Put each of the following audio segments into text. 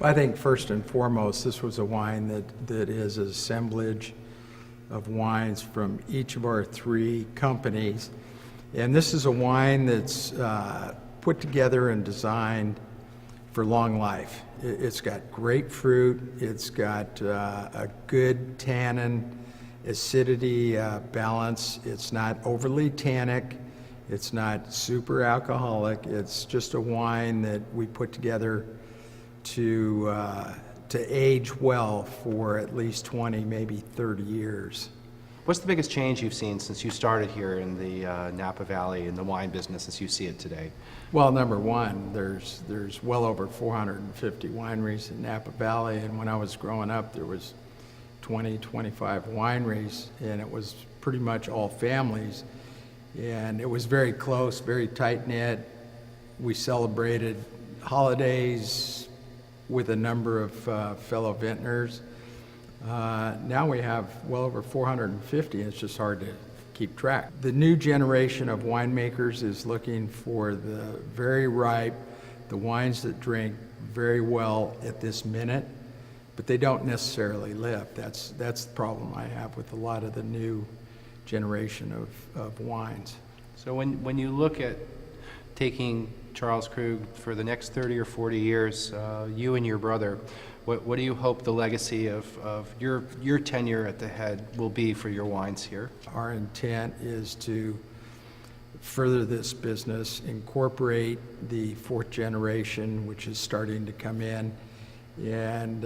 I think first and foremost, this was a wine that is an assemblage of wines from each of our three companies. And this is a wine that's put together and designed for long life. It's got grapefruit, it's got a good tannin, acidity balance. It's not overly tannic, it's not super alcoholic. It's just a wine that we put together to age well for at least 20, maybe 30 years. What's the biggest change you've seen since you started here in the Napa Valley in the wine business as you see it today? Well, number one, there's well over 450 wineries in Napa Valley, and when I was growing up, there was 20, 25 wineries, and it was pretty much all families, and it was very close, very tight-knit. We celebrated holidays with a number of fellow vintners. Now we have well over 450, and it's just hard to keep track. The new generation of winemakers is looking for the very ripe, the wines that drink very well at this minute, but they don't necessarily live. That's the problem I have with a lot of the new generation of wines. So when you look at taking Charles Krug for the next 30 or 40 years, you and your brother, what do you hope the legacy of your tenure at the head will be for your wines here? Our intent is to further this business, incorporate the fourth generation, which is starting to come in, and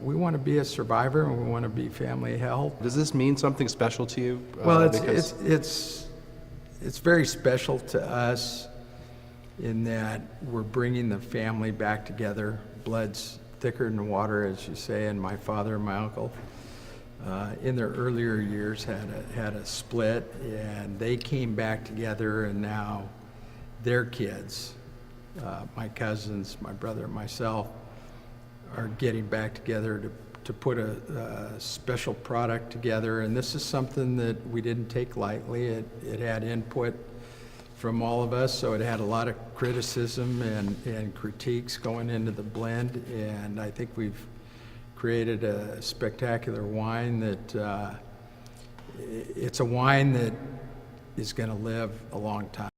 we want to be a survivor, and we want to be family held. Does this mean something special to you? Well, it's very special to us in that we're bringing the family back together. Blood's thicker than water, as you say, and my father and my uncle in their earlier years had a split, and they came back together, and now their kids, my cousins, my brother and myself, are getting back together to put a special product together. And this is something that we didn't take lightly. It had input from all of us, so it had a lot of criticism and critiques going into the blend, and I think we've created a spectacular wine that it's a wine that is going to live a long time.